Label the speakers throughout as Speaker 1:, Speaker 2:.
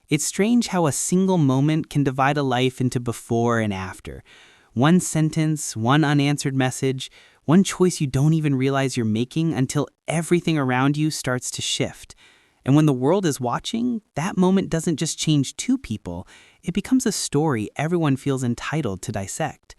Speaker 1: It's strange how a single moment can divide a life into before and after. One sentence, one unanswered message, one choice you don't even realize you're making until everything around you starts to shift. And when the world is watching, that moment doesn't just change two people, it becomes a story everyone feels entitled to dissect.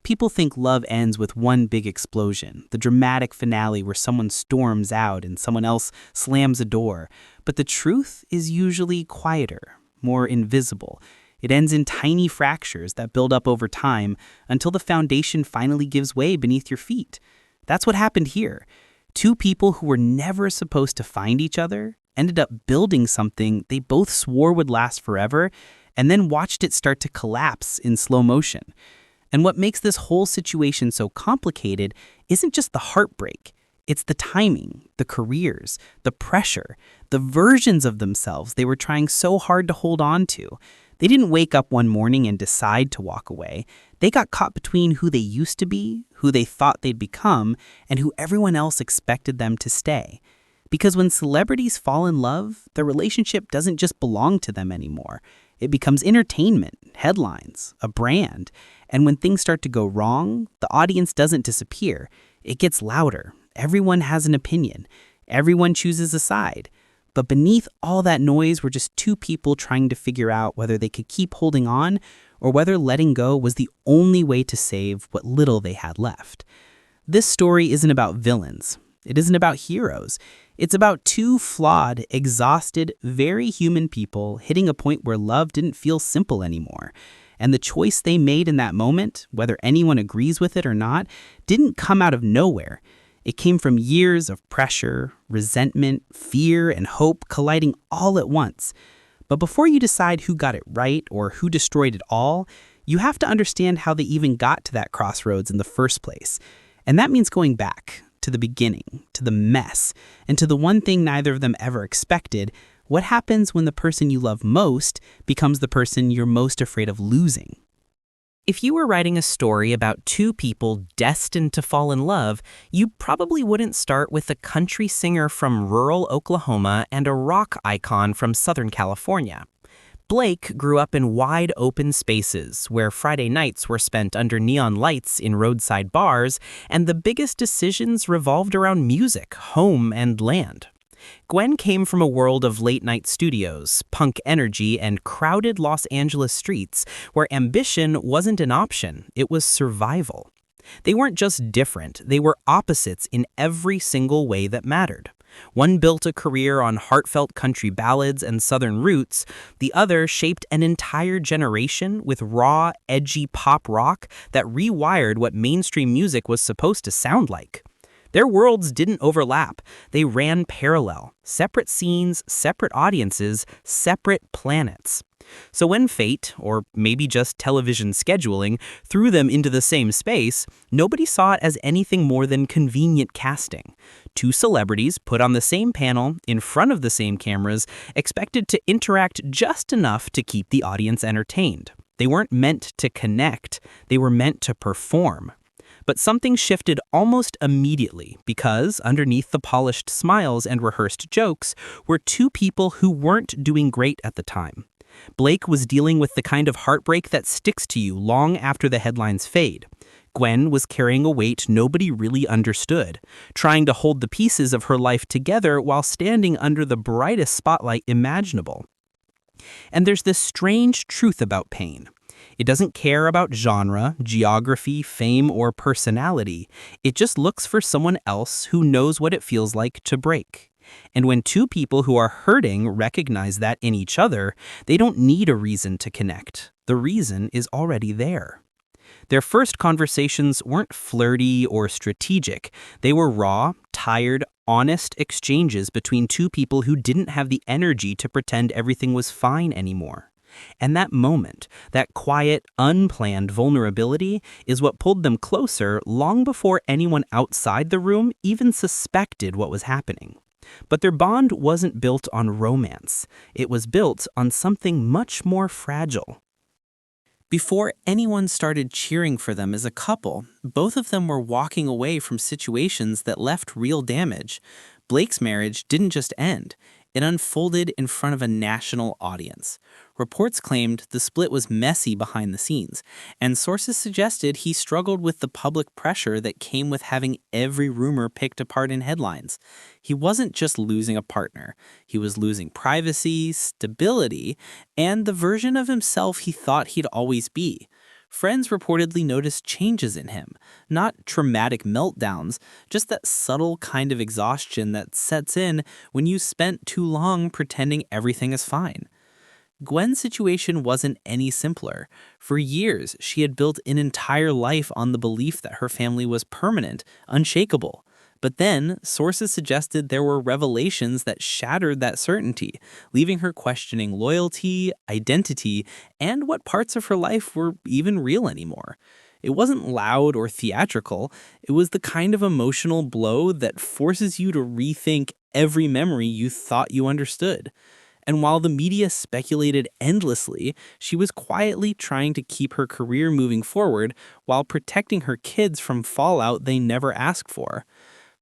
Speaker 1: People think love ends with one big explosion, the dramatic finale where someone storms out and someone else slams a door. But the truth is usually quieter, more invisible. It ends in tiny fractures that build up over time until the foundation finally gives way beneath your feet. That's what happened here. Two people who were never supposed to find each other ended up building something they both swore would last forever, and then watched it start to collapse in slow motion. And what makes this whole situation so complicated isn't just the heartbreak. It's the timing, the careers, the pressure, the versions of themselves they were trying so hard to hold on to. They didn't wake up one morning and decide to walk away. They got caught between who they used to be, who they thought they'd become, and who everyone else expected them to stay. Because when celebrities fall in love, the relationship doesn't just belong to them anymore. It becomes entertainment, headlines, a brand. And when things start to go wrong, the audience doesn't disappear. It gets louder. Everyone has an opinion. Everyone chooses a side. But beneath all that noise were just two people trying to figure out whether they could keep holding on or whether letting go was the only way to save what little they had left. This story isn't about villains. It isn't about heroes. It's about two flawed, exhausted, very human people hitting a point where love didn't feel simple anymore. And the choice they made in that moment, whether anyone agrees with it or not, didn't come out of nowhere. It came from years of pressure, resentment, fear, and hope colliding all at once. But before you decide who got it right or who destroyed it all, you have to understand how they even got to that crossroads in the first place. And that means going back to the beginning, to the mess, and to the one thing neither of them ever expected. What happens when the person you love most becomes the person you're most afraid of losing? If you were writing a story about two people destined to fall in love, you probably wouldn't start with a country singer from rural Oklahoma and a rock icon from Southern California. Blake grew up in wide open spaces where Friday nights were spent under neon lights in roadside bars, and the biggest decisions revolved around music, home, and land. Gwen came from a world of late-night studios, punk energy, and crowded Los Angeles streets where ambition wasn't an option, it was survival. They weren't just different, they were opposites in every single way that mattered. One built a career on heartfelt country ballads and Southern roots. The other shaped an entire generation with raw, edgy pop rock that rewired what mainstream music was supposed to sound like. Their worlds didn't overlap. They ran parallel. Separate scenes, separate audiences, separate planets. So when fate, or maybe just television scheduling, threw them into the same space, nobody saw it as anything more than convenient casting. Two celebrities put on the same panel, in front of the same cameras, expected to interact just enough to keep the audience entertained. They weren't meant to connect, they were meant to perform. But something shifted almost immediately because, underneath the polished smiles and rehearsed jokes, were two people who weren't doing great at the time. Blake was dealing with the kind of heartbreak that sticks to you long after the headlines fade. Gwen was carrying a weight nobody really understood, trying to hold the pieces of her life together while standing under the brightest spotlight imaginable. And there's this strange truth about pain. It doesn't care about genre, geography, fame, or personality. It just looks for someone else who knows what it feels like to break. And when two people who are hurting recognize that in each other, they don't need a reason to connect. The reason is already there. Their first conversations weren't flirty or strategic. They were raw, tired, honest exchanges between two people who didn't have the energy to pretend everything was fine anymore. And that moment, that quiet, unplanned vulnerability, is what pulled them closer long before anyone outside the room even suspected what was happening. But their bond wasn't built on romance. It was built on something much more fragile. Before anyone started cheering for them as a couple, both of them were walking away from situations that left real damage. Blake's marriage didn't just end. It unfolded in front of a national audience. Reports claimed the split was messy behind the scenes, and sources suggested he struggled with the public pressure that came with having every rumor picked apart in headlines. He wasn't just losing a partner, he was losing privacy, stability, and the version of himself he thought he'd always be. Friends reportedly noticed changes in him, not traumatic meltdowns, just that subtle kind of exhaustion that sets in when you spent too long pretending everything is fine. Gwen's situation wasn't any simpler. For years, she had built an entire life on the belief that her family was permanent, unshakable. But then, sources suggested there were revelations that shattered that certainty, leaving her questioning loyalty, identity, and what parts of her life were even real anymore. It wasn't loud or theatrical, it was the kind of emotional blow that forces you to rethink every memory you thought you understood. And while the media speculated endlessly, she was quietly trying to keep her career moving forward while protecting her kids from fallout they never asked for.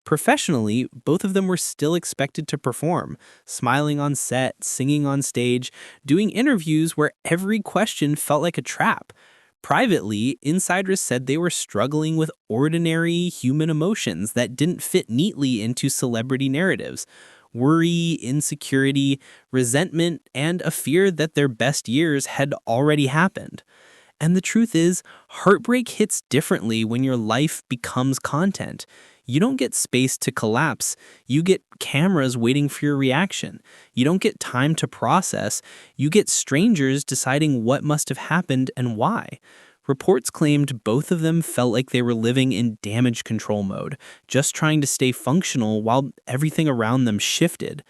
Speaker 1: Professionally, both of them were still expected to perform, smiling on set, singing on stage, doing interviews where every question felt like a trap. Privately, insiders said they were struggling with ordinary human emotions that didn't fit neatly into celebrity narratives. Worry, insecurity, resentment, and a fear that their best years had already happened. And the truth is, heartbreak hits differently when your life becomes content. You don't get space to collapse. You get cameras waiting for your reaction. You don't get time to process. You get strangers deciding what must have happened and why. Reports claimed both of them felt like they were living in damage control mode, just trying to stay functional while everything around them shifted.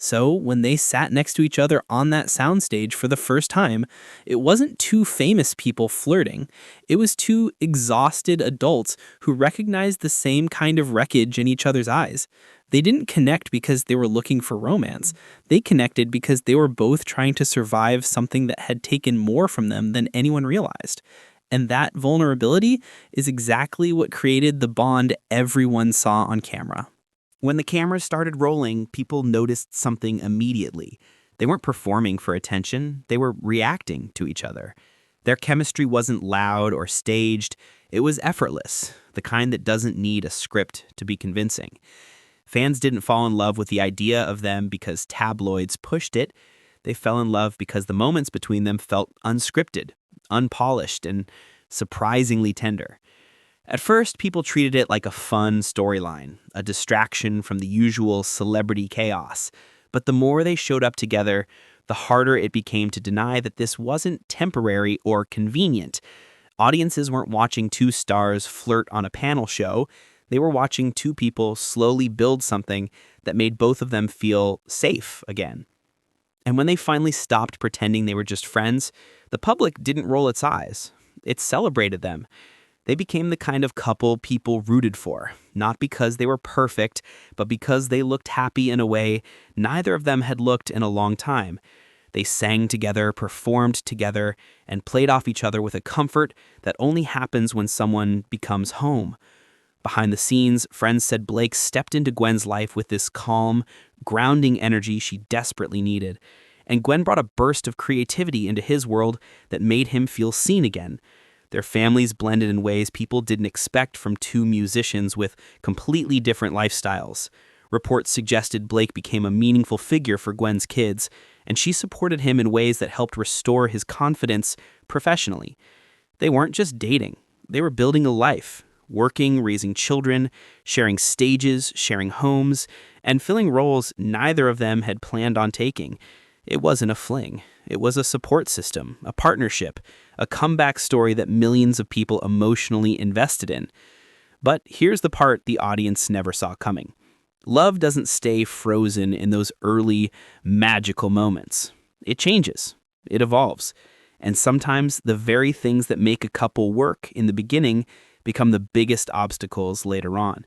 Speaker 1: So, when they sat next to each other on that soundstage for the first time, it wasn't two famous people flirting. It was two exhausted adults who recognized the same kind of wreckage in each other's eyes. They didn't connect because they were looking for romance. They connected because they were both trying to survive something that had taken more from them than anyone realized. And that vulnerability is exactly what created the bond everyone saw on camera. When the cameras started rolling, people noticed something immediately. They weren't performing for attention, they were reacting to each other. Their chemistry wasn't loud or staged, it was effortless, the kind that doesn't need a script to be convincing. Fans didn't fall in love with the idea of them because tabloids pushed it. They fell in love because the moments between them felt unscripted, unpolished, and surprisingly tender. At first, people treated it like a fun storyline, a distraction from the usual celebrity chaos. But the more they showed up together, the harder it became to deny that this wasn't temporary or convenient. Audiences weren't watching two stars flirt on a panel show. They were watching two people slowly build something that made both of them feel safe again. And when they finally stopped pretending they were just friends, the public didn't roll its eyes. It celebrated them. They became the kind of couple people rooted for, not because they were perfect, but because they looked happy in a way neither of them had looked in a long time. They sang together, performed together, and played off each other with a comfort that only happens when someone becomes home. Behind the scenes, friends said Blake stepped into Gwen's life with this calm, grounding energy she desperately needed. And Gwen brought a burst of creativity into his world that made him feel seen again. Their families blended in ways people didn't expect from two musicians with completely different lifestyles. Reports suggested Blake became a meaningful figure for Gwen's kids, and she supported him in ways that helped restore his confidence professionally. They weren't just dating, they were building a life, working, raising children, sharing stages, sharing homes, and filling roles neither of them had planned on taking. It wasn't a fling. It was a support system, a partnership, a comeback story that millions of people emotionally invested in. But here's the part the audience never saw coming. Love doesn't stay frozen in those early, magical moments. It changes. It evolves. And sometimes the very things that make a couple work in the beginning become the biggest obstacles later on.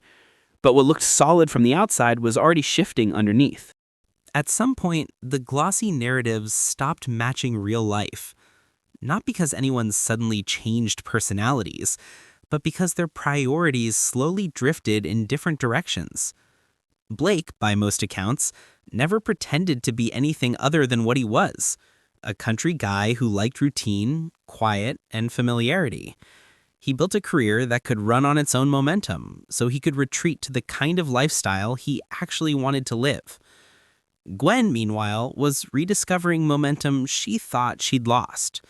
Speaker 1: But what looked solid from the outside was already shifting underneath. At some point, the glossy narratives stopped matching real life. Not because anyone suddenly changed personalities, but because their priorities slowly drifted in different directions. Blake, by most accounts, never pretended to be anything other than what he was, a country guy who liked routine, quiet, and familiarity. He built a career that could run on its own momentum, so he could retreat to the kind of lifestyle he actually wanted to live. Gwen, meanwhile, was rediscovering momentum she thought she'd lost.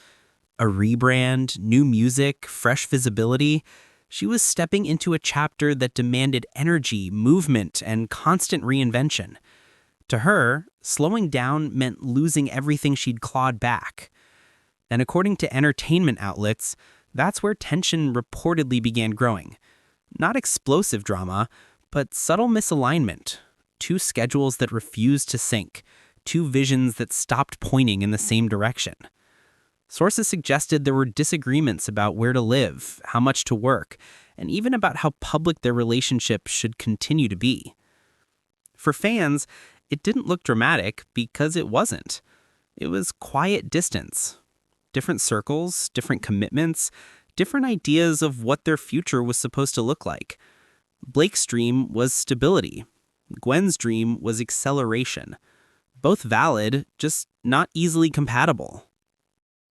Speaker 1: A rebrand, new music, fresh visibility. She was stepping into a chapter that demanded energy, movement, and constant reinvention. To her, slowing down meant losing everything she'd clawed back. And according to entertainment outlets, that's where tension reportedly began growing. Not explosive drama, but subtle misalignment. Two schedules that refused to sync. Two visions that stopped pointing in the same direction. Sources suggested there were disagreements about where to live, how much to work, and even about how public their relationship should continue to be. For fans, it didn't look dramatic because it wasn't. It was quiet distance. Different circles, different commitments, different ideas of what their future was supposed to look like. Blake's dream was stability. Gwen's dream was acceleration. Both valid, just not easily compatible.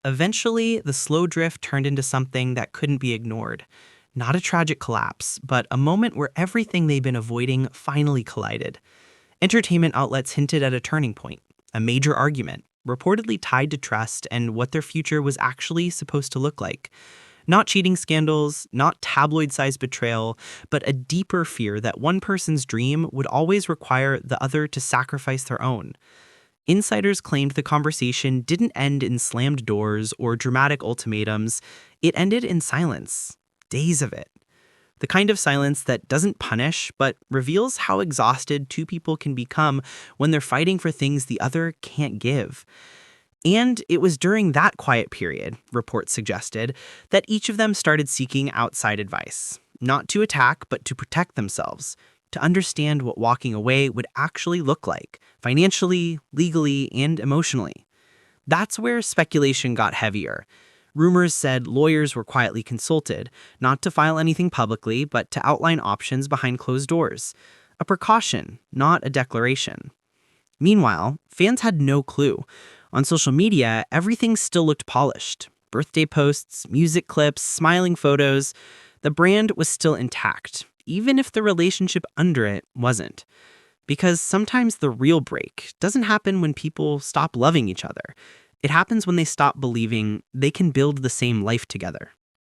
Speaker 1: Eventually, the slow drift turned into something that couldn't be ignored. Not a tragic collapse, but a moment where everything they'd been avoiding finally collided. Entertainment outlets hinted at a turning point, a major argument, reportedly tied to trust and what their future was actually supposed to look like. Not cheating scandals, not tabloid-sized betrayal, but a deeper fear that one person's dream would always require the other to sacrifice their own. Insiders claimed the conversation didn't end in slammed doors or dramatic ultimatums. It ended in silence. Days of it. The kind of silence that doesn't punish, but reveals how exhausted two people can become when they're fighting for things the other can't give. And it was during that quiet period, reports suggested, that each of them started seeking outside advice. Not to attack, but to protect themselves. To understand what walking away would actually look like, financially, legally, and emotionally. That's where speculation got heavier. Rumors said lawyers were quietly consulted, not to file anything publicly, but to outline options behind closed doors. A precaution, not a declaration. Meanwhile, fans had no clue. On social media, everything still looked polished. Birthday posts, music clips, smiling photos. The brand was still intact, even if the relationship under it wasn't. Because sometimes the real break doesn't happen when people stop loving each other. It happens when they stop believing they can build the same life together.